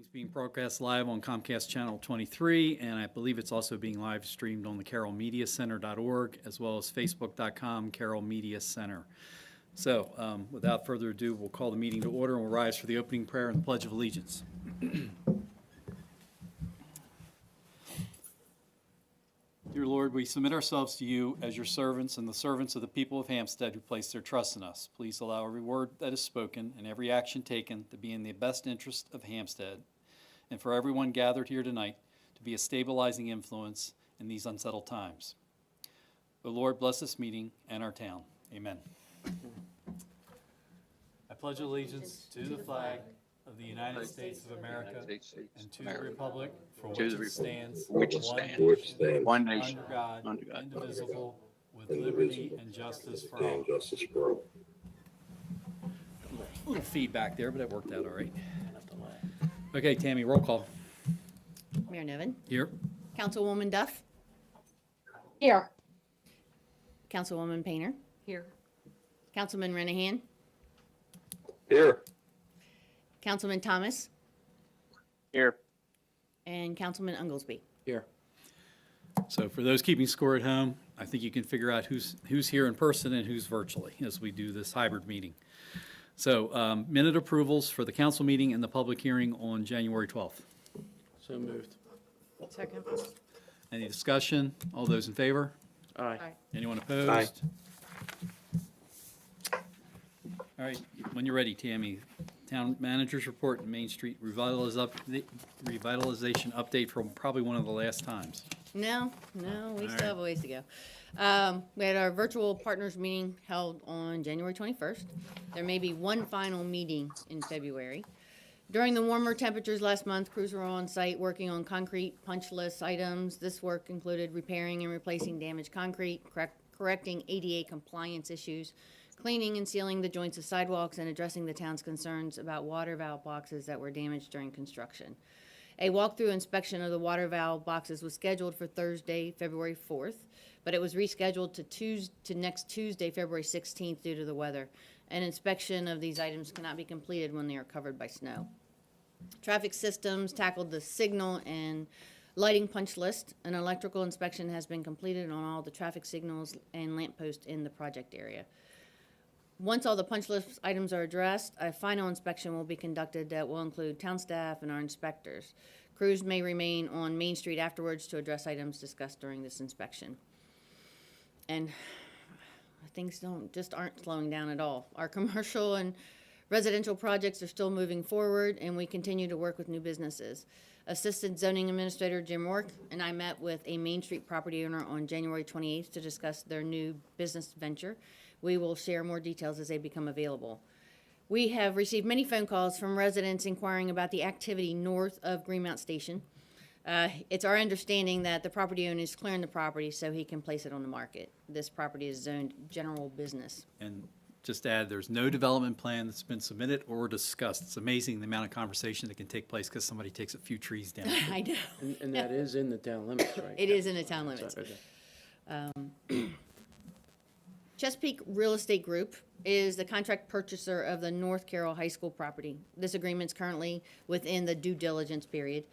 Meeting's being broadcast live on Comcast Channel 23, and I believe it's also being live streamed on the carrollmediacenter.org as well as facebook.com Carroll Media Center. So without further ado, we'll call the meeting to order and we'll rise for the opening prayer and the Pledge of Allegiance. Dear Lord, we submit ourselves to you as your servants and the servants of the people of Hampstead who place their trust in us. Please allow every word that is spoken and every action taken to be in the best interest of Hampstead, and for everyone gathered here tonight to be a stabilizing influence in these unsettled times. O Lord, bless this meeting and our town. Amen. I pledge allegiance to the flag of the United States of America and to the republic for which it stands, one nation, under God, indivisible, with liberty and justice for all. A little feedback there, but it worked out all right. Okay, Tammy, roll call. Mayor Nevin. Here. Councilwoman Duff. Here. Councilwoman Painter. Here. Councilman Renahan. Here. Councilman Thomas. Here. And Councilman Unglesby. Here. So for those keeping score at home, I think you can figure out who's here in person and who's virtually as we do this hybrid meeting. So minute approvals for the council meeting and the public hearing on January 12th. So moved. Second. Any discussion? All those in favor? Aye. Anyone opposed? Aye. All right, when you're ready, Tammy. Town Manager's Report and Main Street Revitalization Update from probably one of the last times. No, we All still have a ways to go. We had our virtual partners meeting held on January 21st. There may be one final meeting in February. During the warmer temperatures last month, crews were on site working on concrete punch list items. This work included repairing and replacing damaged concrete, correcting ADA compliance issues, cleaning and sealing the joints of sidewalks, and addressing the town's concerns about water valve boxes that were damaged during construction. A walkthrough inspection of the water valve boxes was scheduled for Thursday, February 4th, but it was rescheduled to next Tuesday, February 16th due to the weather. An inspection of these items cannot be completed when they are covered by snow. Traffic systems tackled the signal and lighting punch list. An electrical inspection has been completed on all the traffic signals and lampposts in the project area. Once all the punch list items are addressed, a final inspection will be conducted that will include town staff and our inspectors. Crews may remain on Main Street afterwards to address items discussed during this inspection. And things aren't slowing down at all. Our commercial and residential projects are still moving forward, and we continue to work with new businesses. Assistant Zoning Administrator Jim Rourke and I met with a Main Street property owner on January 28th to discuss their new business venture. We will share more details as they become available. We have received many phone calls from residents inquiring about the activity north of Greenmount Station. It's our understanding that the property owner is clearing the property so he can place it on the market. This property is zoned general business. And just to add, there's no development plan that's been submitted or discussed. It's amazing the amount of conversation that can take place because somebody takes a few trees down. I know. And that is in the town limits, right? It is in the town limits. Okay. Chesapeake Real Estate Group is the contract purchaser of the North Carroll High School property. This agreement is currently within the due diligence period.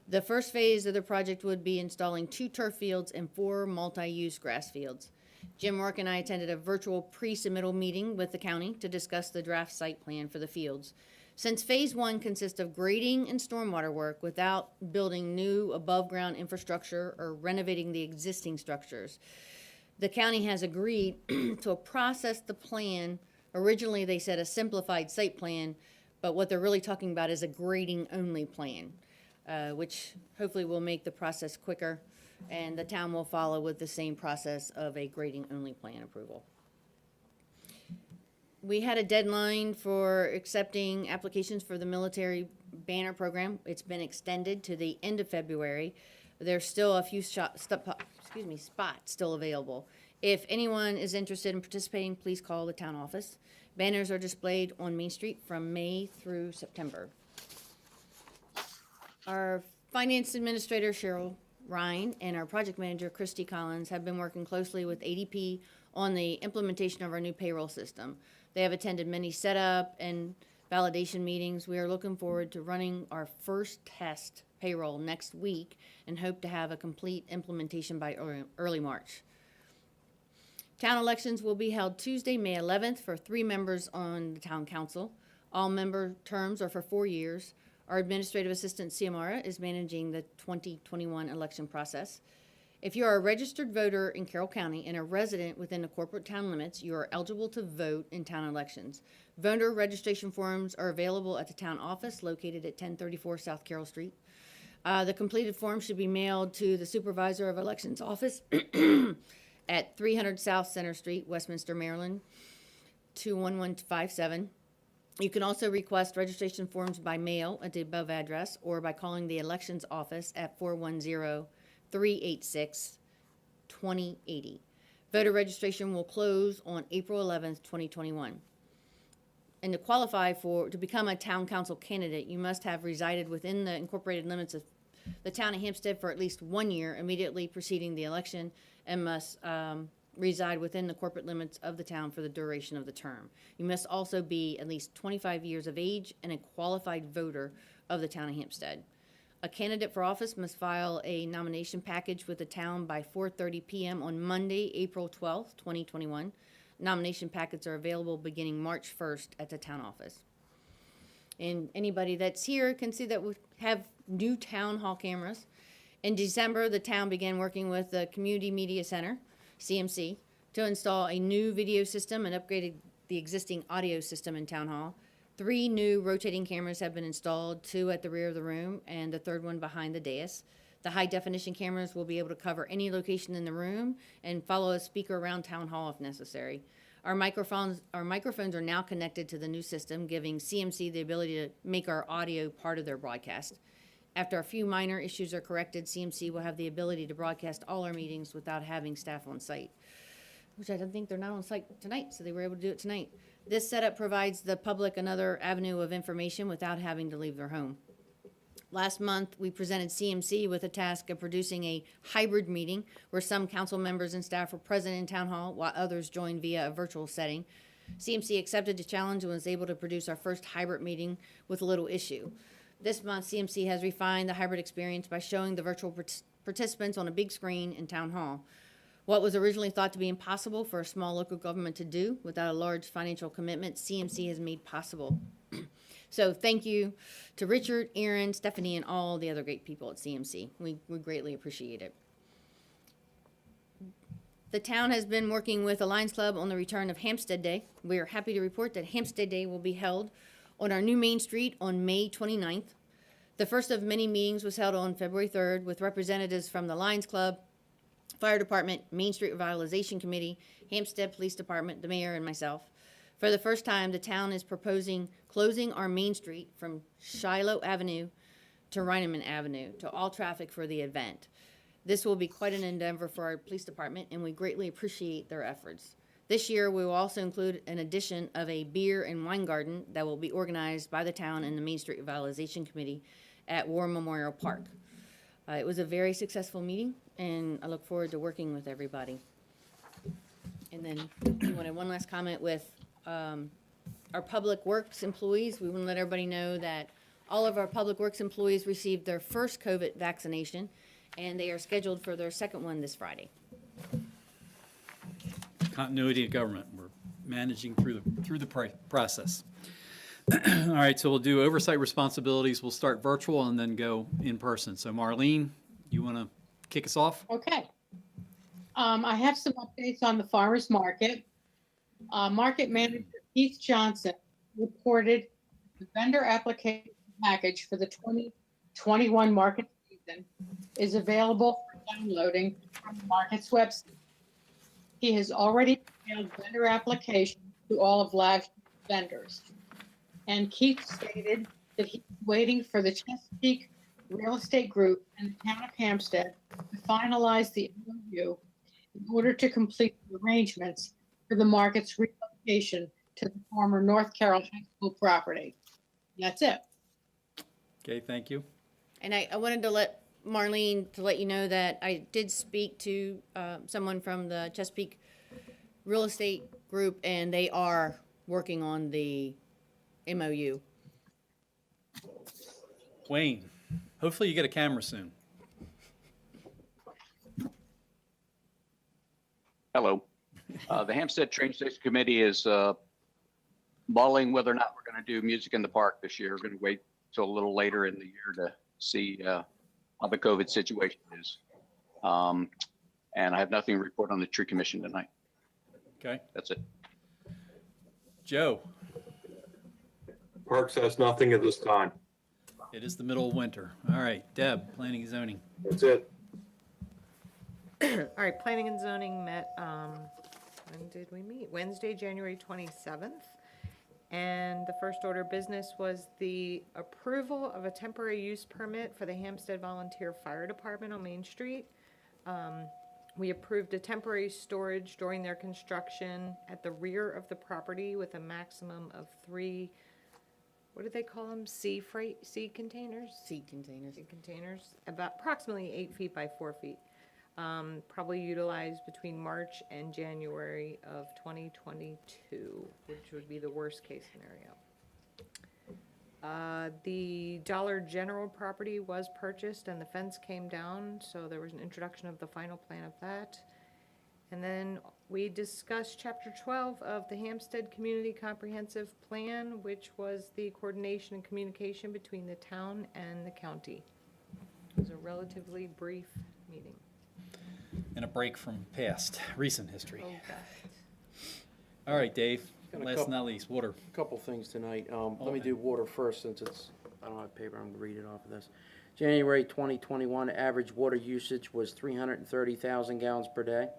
The first phase of the project would be installing 2 turf fields and 4 multi-use grass fields. Jim Rourke and I attended a virtual pre-submittal meeting with the county to discuss the draft site plan for the fields. Since phase 1 consists of grading and stormwater work without building new above-ground infrastructure or renovating the existing structures, the county has agreed to process the plan. Originally, they said a simplified site plan, but what they're really talking about is a grading-only plan, which hopefully will make the process quicker, and the town will follow with the same process of a grading-only plan approval. We had a deadline for accepting applications for the military banner program. It's been extended to the end of February. There's still a few spots still available. If anyone is interested in participating, please call the town office. Banners are displayed on Main Street from May through September. Our finance administrator, Cheryl Ryan, and our project manager, Christy Collins, have been working closely with ADP on the implementation of our new payroll system. They have attended many setup and validation meetings. We are looking forward to running our first test payroll next week and hope to have a complete implementation by early March. Town elections will be held Tuesday, May 11th for 3 members on the town council. All member terms are for 4 years. Our administrative assistant, Ciamara, is managing the 2021 election process. If you are a registered voter in Carroll County and a resident within the corporate town limits, you are eligible to vote in town elections. Voter registration forms are available at the town office located at 1034 South Carroll Street. The completed form should be mailed to the Supervisor of Elections office at 300 South Center Street, Westminster, Maryland, 21157. You can also request registration forms by mail at the above address or by calling the elections office at 410-386-2080. Voter registration will close on April 11th, 2021. And to become a town council candidate, you must have resided within the incorporated limits of the town of Hampstead for at least 1 year immediately preceding the election and must reside within the corporate limits of the town for the duration of the term. You must also be at least 25 years of age and a qualified voter of the town of Hampstead. A candidate for office must file a nomination package with the town by 4:30 p.m. on Monday, April 12th, 2021. Nomination packets are available beginning March 1st at the town office. And anybody that's here can see that we have new town hall cameras. In December, the town began working with the Community Media Center, CMC, to install a new video system and upgraded the existing audio system in town hall. 3 new rotating cameras have been installed, 2 at the rear of the room and the 3rd one behind the dais. The high definition cameras will be able to cover any location in the room and follow a speaker around town hall if necessary. Our microphones are now connected to the new system, giving CMC the ability to make our audio part of their broadcast. After a few minor issues are corrected, CMC will have the ability to broadcast all our meetings without having staff on site, which I don't think they're not on site tonight, so they were able to do it tonight. This setup provides the public another avenue of information without having to leave their home. Last month, we presented CMC with a task of producing a hybrid meeting where some council members and staff were present in town hall while others joined via a virtual setting. CMC accepted the challenge and was able to produce our first hybrid meeting with little issue. This month, CMC has refined the hybrid experience by showing the virtual participants on a big screen in town hall. What was originally thought to be impossible for a small local government to do without a large financial commitment, CMC has made possible. So thank you to Richard, Aaron, Stephanie, and all the other great people at CMC. We greatly appreciate it. The town has been working with the Lions Club on the return of Hampstead Day. We are happy to report that Hampstead Day will be held on our new Main Street on May 29th. The first of many meetings was held on February 3rd with representatives from the Lions Club, Fire Department, Main Street Revitalization Committee, Hampstead Police Department, the mayor, and myself. For the first time, the town is proposing closing our Main Street from Shiloh Avenue to Reineman Avenue to all traffic for the event. This will be quite an endeavor for our police department, and we greatly appreciate their efforts. This year, we will also include an addition of a beer and wine garden that will be organized by the town and the Main Street Revitalization Committee at War Memorial Park. It was a very successful meeting, and I look forward to working with everybody. And then we wanted one last comment with our Public Works employees. We want to let everybody know that all of our Public Works employees received their first COVID vaccination, and they are scheduled for their second one this Friday. Continuity of government. We're managing through the process. All right, so we'll do oversight responsibilities. We'll start virtual and then go in person. So Marlene, you want to kick us off? Okay. I have some updates on the farmer's market. Market manager Keith Johnson reported the vendor application package for the 2021 market season is available for downloading from the market's website. He has already mailed vendor applications to all of last year's vendors. And Keith stated that he's waiting for the Chesapeake Real Estate Group and the town of Hampstead to finalize the MOU in order to complete the arrangements for the market's relocation to the former North Carroll High School property. That's it. Okay, thank you. And I wanted to let Marlene, to let you know that I did speak to someone from the Chesapeake Real Estate Group, and they are working on the MOU. Wayne, hopefully you get a camera soon. Hello. The Hampstead Train Station Committee is mulling whether or not we're going to do music in the park this year. We're going to wait till a little later in the year to see how the COVID situation is. And I have nothing to report on the tree commission tonight. Okay. That's it. Joe, Parks has nothing at this time. it is the middle of winter. All right. Deb, planning and zoning. That's it. All right, planning and zoning met, when did we meet? Wednesday, January 27th. And the first order of business was the approval of a temporary use permit for the Hampstead Volunteer Fire Department on Main Street. We approved a temporary storage during their construction at the rear of the property with a maximum of 3, what do they call them? Sea containers? Seed containers. Sea containers, about approximately 8 feet by 4 feet. Probably utilized between March and January of 2022, which would be the worst case scenario. The Dollar General property was purchased and the fence came down, so there was an introduction of the final plan of that. And then we discussed Chapter 12 of the Hampstead Community Comprehensive Plan, which was the coordination and communication between the town and the county. It was a relatively brief meeting. And a break from recent history. Oh, God. All right, Dave, Got a last couple- but not least, water. A couple things tonight. Let me Okay. do water first since I don't have paper, I'm gonna read it off of this. January 2021, average water usage was 330,000 gallons per day.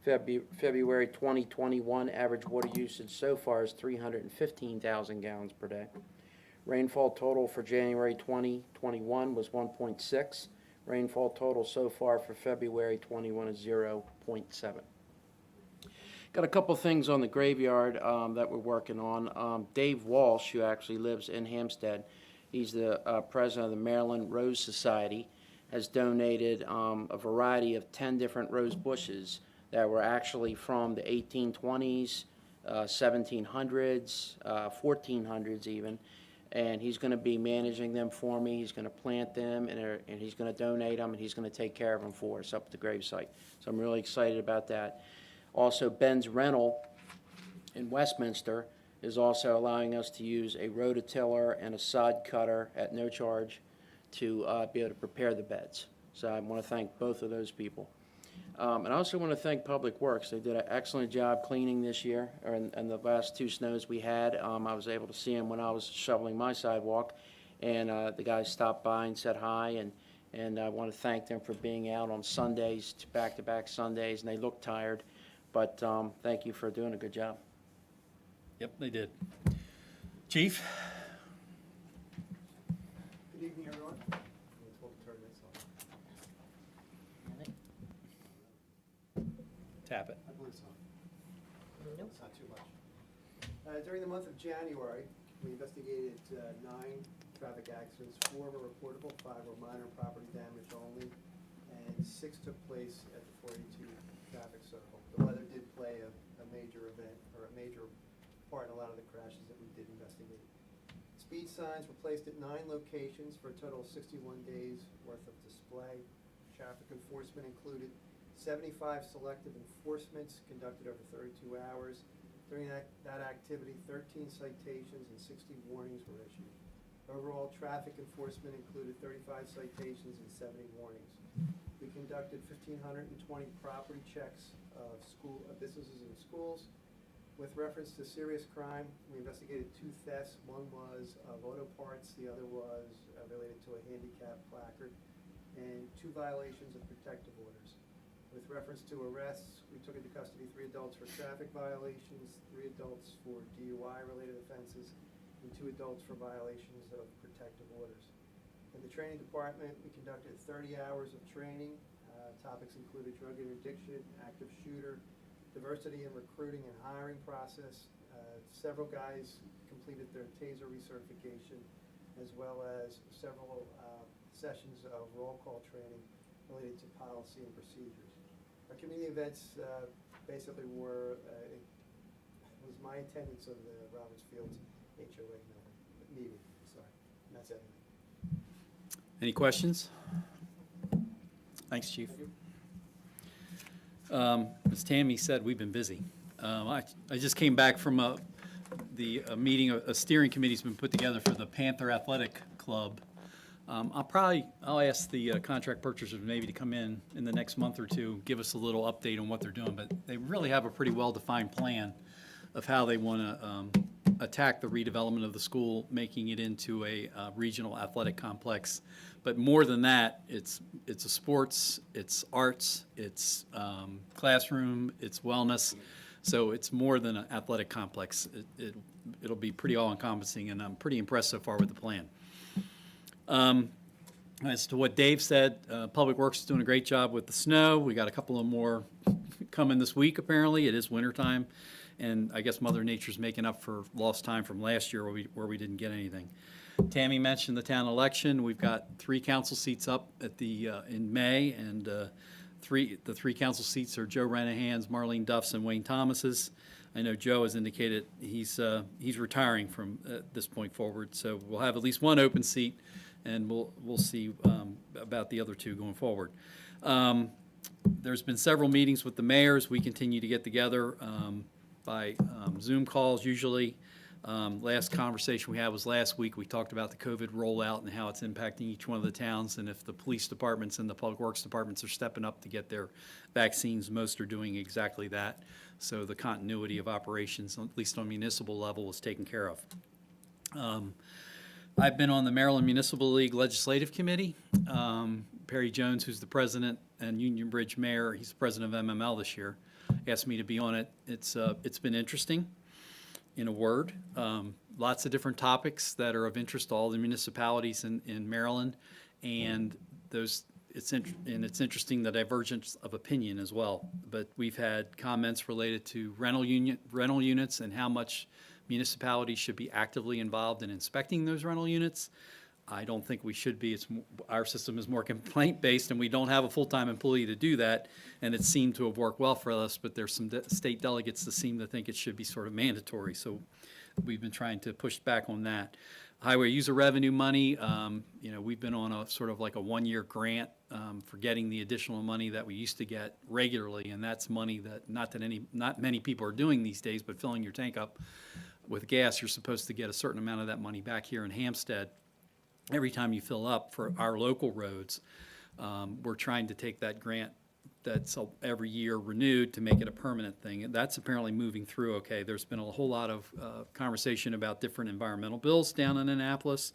February 2021, average water usage so far is 315,000 gallons per day. Rainfall total for January 2021 was 1.6. Rainfall total so far for February 21 is 0.7. Got a couple things on the graveyard that we're working on. Dave Walsh, who actually lives in Hampstead, he's the president of the Maryland Rose Society, has donated a variety of 10 different rose bushes that were actually from the 1820s, 1700s, 1400s even. And he's going to be managing them for me. He's going to plant them, and he's going to donate them, and he's going to take care of them for us up at the gravesite. So I'm really excited about that. Also, Ben's Rental in Westminster is also allowing us to use a rototiller and a sod cutter at no charge to be able to prepare the beds. So I want to thank both of those people. And I also want to thank Public Works. They did an excellent job cleaning this year, and the last 2 snows we had. I was able to see them when I was shoveling my sidewalk, and the guys stopped by and said hi, and I want to thank them for being out on Sundays, back-to-back Sundays, and they looked tired, but thank you for doing a good job. Yep, they did. Chief? Good evening, everyone. I'm told to turn this on. Tap it. I believe so. Nope. It's not too much. During the month of January, we investigated 9 traffic accidents. 4 were reportable, 5 were minor property damage only, and 6 took place at the 482 traffic circle. The weather did play a major event, or a major part in a lot of the crashes that we did investigate. Speed signs were placed at 9 locations for a total of 61 days worth of display. Traffic enforcement included 75 selective enforcements conducted over 32 hours. During that activity, 13 citations and 60 warnings were issued. Overall, traffic enforcement included 35 citations and 70 warnings. We conducted 1,520 property checks of businesses and schools. With reference to serious crime, we investigated 2 thefts. One was of auto parts, the other was related to a handicap placard, and 2 violations of protective orders. With reference to arrests, we took into custody 3 adults for traffic violations, 3 adults for DUI-related offenses, and 2 adults for violations of protective orders. In the training department, we conducted 30 hours of training. Topics included drug interdiction, active shooter, diversity in recruiting and hiring process. Several guys completed their TASER recertification, as well as several sessions of roll call training related to policy and procedures. Our community events basically was my attendance of the Roberts Fields HOA meeting. meeting, sorry. And that's it. Any questions? Thanks, Chief. As Tammy said, we've been busy. I just came back from a meeting, a steering committee's been put together for the Panther Athletic Club. I'll ask the contract purchasers maybe to come in the next month or two, give us a little update on what they're doing, but they really have a pretty well-defined plan of how they want to attack the redevelopment of the school, making it into a regional athletic complex. But more than that, it's a sports, it's arts, it's classroom, it's wellness. So it's more than an athletic complex. It'll be pretty all-encompassing, and I'm pretty impressed so far with the plan. As to what Dave said, Public Works is doing a great job with the snow. We got a couple of more coming this week, apparently. It is wintertime, and I guess Mother Nature's making up for lost time from last year where we didn't get anything. Tammy mentioned the town election. We've got 3 council seats up at in May, and the 3 council seats are Joe Renahan's, Marlene Duff's, and Wayne Thomas's. I know Joe has indicated he's retiring from this point forward, so we'll have at least 1 open seat, and we'll see about the other 2 going forward. There's been several meetings with the mayors. We continue to get together by Zoom calls usually. Last conversation we had was last week. We talked about the COVID rollout and how it's impacting each one of the towns, and if the police departments and the public works departments are stepping up to get their vaccines. Most are doing exactly that. So the continuity of operations, at least on municipal level, is taken care of. I've been on the Maryland Municipal League Legislative Committee. Perry Jones, who's the president, and Union Bridge Mayor, he's the president of MML this year, asked me to be on it. It's been interesting. In a word, lots of different topics that are of interest to all the municipalities in Maryland, and it's interesting the divergence of opinion as well. But we've had comments related to rental units and how much municipalities should be actively involved in inspecting those rental units. I don't think we should be. Our system is more complaint-based, and we don't have a full-time employee to do that, and it seemed to have worked well for us, but there's some state delegates that seem to think it should be sort of mandatory, so we've been trying to push back on that. Highway user revenue money, we've been on a sort of like a 1-year grant for getting the additional money that we used to get regularly, and that's money that not many people are doing these days, but filling your tank up with gas, you're supposed to get a certain amount of that money back here in Hampstead. Every time you fill up for our local roads, we're trying to take that grant that's every year renewed to make it a permanent thing. And that's apparently moving through okay. There's been a whole lot of conversation about different environmental bills down in Annapolis.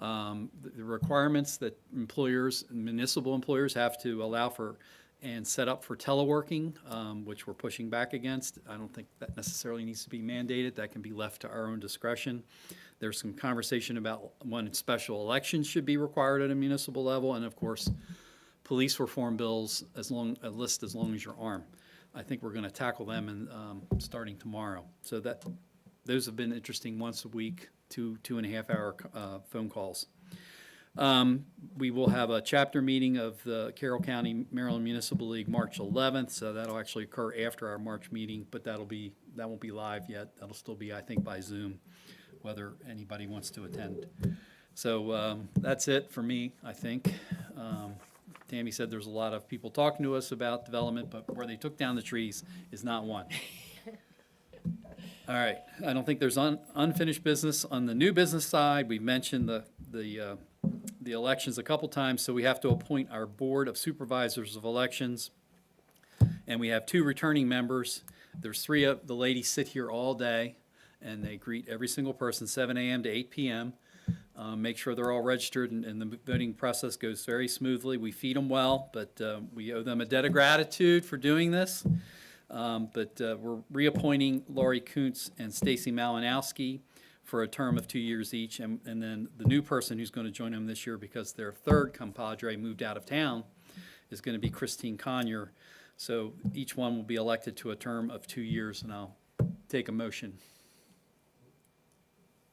The requirements that employers, municipal employers, have to allow for and set up for teleworking, which we're pushing back against. I don't think that necessarily needs to be mandated. That can be left to our own discretion. There's some conversation about when special elections should be required at a municipal level, and of course, police reform bills, a list as long as your arm. I think we're going to tackle them starting tomorrow. So those have been interesting once a week, 2.5 hour phone calls. We will have a chapter meeting of the Carroll County Maryland Municipal League March 11th, so that'll actually occur after our March meeting, but that won't be live yet. That'll still be, I think, by Zoom, whether anybody wants to attend. So that's it for me, I think. Tammy said there's a lot of people talking to us about development, but where they took down the trees is not one. All right, I don't think there's unfinished business. On the new business side, we mentioned the elections a couple times, so we have to appoint our Board of Supervisors of Elections, and we have 2 returning members. There's 3 of the ladies sit here all day, and they greet every single person 7 a.m. to 8 p.m. Make sure they're all registered, and the voting process goes very smoothly. We feed them well, but we owe them a debt of gratitude for doing this. But we're reappointing Laurie Kuntz and Stacy Malinowski for a term of 2 years each, and then the new person who's going to join them this year, because their third compadre moved out of town, is going to be Christine Conyer. So each one will be elected to a term of 2 years, and I'll take a motion.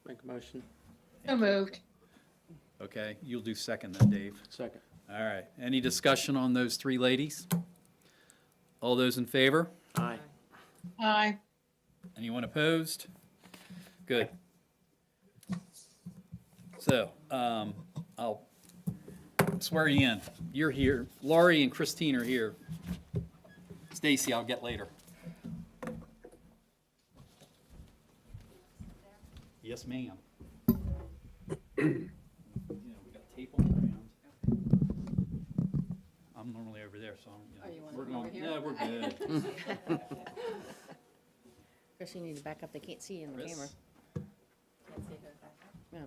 Make a motion. So moved. Okay, you'll do second then, Dave. Second. All right, any discussion on those 3 ladies? All those in favor? Aye. Aye. Anyone opposed? Good. So, I'll swear you in. You're here. Laurie and Christine are here. Stacy, I'll get later. Yes, ma'am. We got tape on the ground. I'm normally over there, so I'm, you want we're to come over going, here? yeah, we're good. Chris, you need to back up. They can't see you in the Chris? camera. Yeah.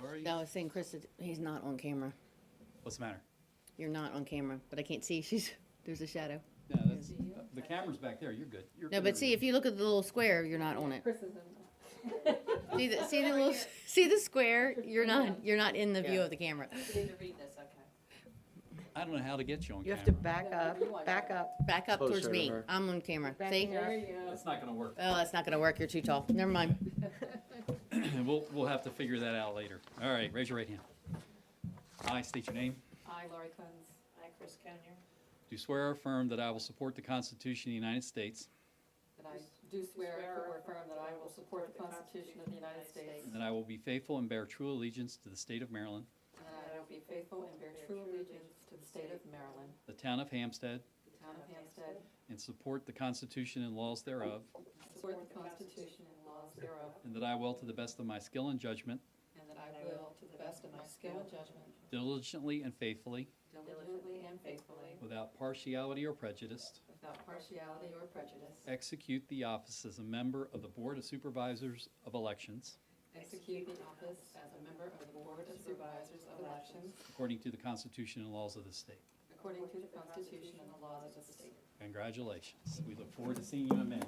Laurie, No, I was saying, Chris, he's not on camera. what's the matter? You're not on camera, but I can't see. There's a shadow. No, that's, the camera's back there. You're good. You're No, good but over see, here. if you look at the little square, you're not on it. See the square? You're not in the view of the camera. I don't know how to get you on You camera. have to back up, back up. Back up Closer towards to me. her. I'm on camera. See? It's not gonna work. Oh, that's not gonna work. You're too tall. Never mind. We'll have to figure that out later. All right, raise your right hand. I state your name. I, Laurie Clens. I, Chris Conyer. Do swear or affirm that I will support the Constitution of the United States That I do swear or affirm that I will support the Constitution of the United States. and that I will be faithful and bear true allegiance to the state of Maryland, And that I will be faithful and bear true allegiance to the state of Maryland, the town of Hampstead, the town of Hampstead, and support the Constitution and laws thereof, support the Constitution and laws thereof, and that I will, to the best of my skill and judgment, and that I will, to the best of my skill and judgment, diligently and faithfully, diligently and faithfully, without partiality or prejudice, without partiality or prejudice, execute the office as a member of the Board of Supervisors of Elections execute the office as a member of the Board of Supervisors of Elections according to the Constitution and laws of the state. according to the Constitution and the laws of the state. Congratulations. We look forward to seeing you in May. You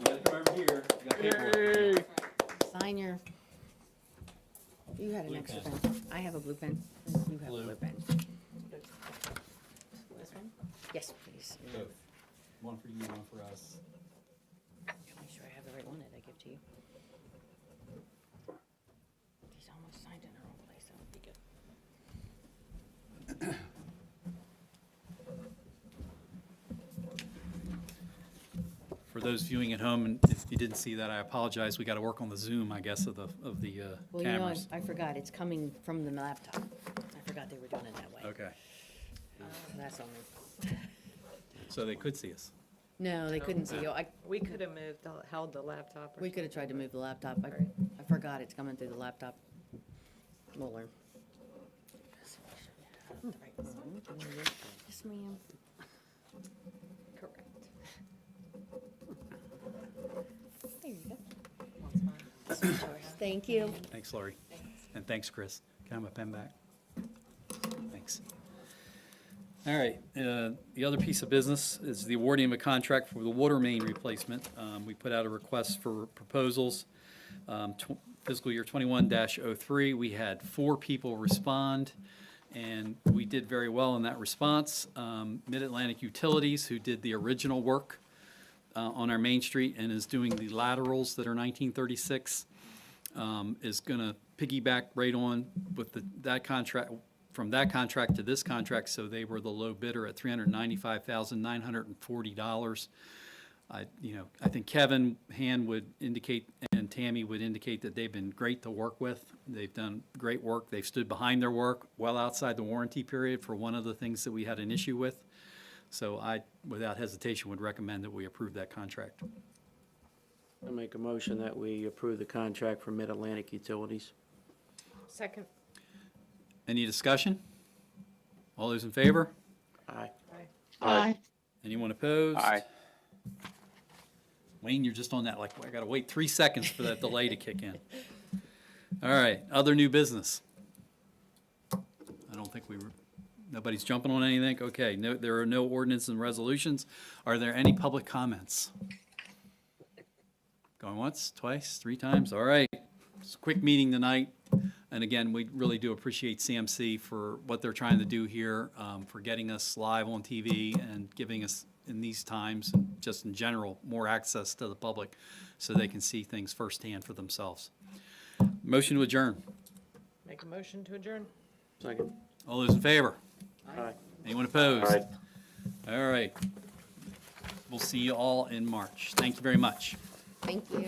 gotta come over here. You got paperwork. Sign your. You had an Blue extra pen. pen. I have a blue pen. You have Blue. a blue pen. This one? Yes, please. Both. One for you, one for us. Make sure I have the right one that I give to you. He's almost signed in the wrong place. That would be good. For those viewing at home, and if you didn't see that, I apologize. We got to work on the Zoom, I guess, of the Well, cameras. I forgot. It's coming from the laptop. I forgot they were doing it that way. Okay, That's on me. so they could see us. No, they couldn't see you. We could have held the laptop or We could have tried to move the laptop. I Right. forgot it's coming through the laptop. We'll learn. Yes, ma'am. correct. There you go. Thank you. Thanks, Laurie. And thanks, Chris. Can I have my pen back? Thanks. All right, the other piece of business is the awarding of a contract for the water main replacement. We put out a request for proposals. Fiscal year 21-03, we had 4 people respond, and we did very well in that response. Mid-Atlantic Utilities, who did the original work on our Main Street and is doing the laterals that are 1936, is going to piggyback right on with that contract, from that contract to this contract, so they were the low bidder at $395,940. I think Kevin Hand would indicate, and Tammy would indicate that they've been great to work with. They've done great work. They've stood behind their work well outside the warranty period for one of the things that we had an issue with. So I, without hesitation, would recommend that we approve that contract. I make a motion that we approve the contract for Mid-Atlantic Utilities. Second. Any discussion? All those in favor? Aye. Aye. Anyone opposed? Aye. Wayne, you're just on that, like, I gotta wait 3 seconds for that delay to kick in. All right, other new business. I don't think nobody's jumping on anything? Okay, no, there are no ordinances and resolutions. Are there any public comments? Going once, twice, 3 times? All right. It's a quick meeting tonight. And again, we really do appreciate CMC for what they're trying to do here, for getting us live on TV and giving us, in these times, and just in general, more access to the public so they can see things firsthand for themselves. Motion to adjourn. Make a motion to adjourn. Second. All those in favor? Aye. Anyone opposed? All right. We'll see you all in March. Thank you very much. Thank you.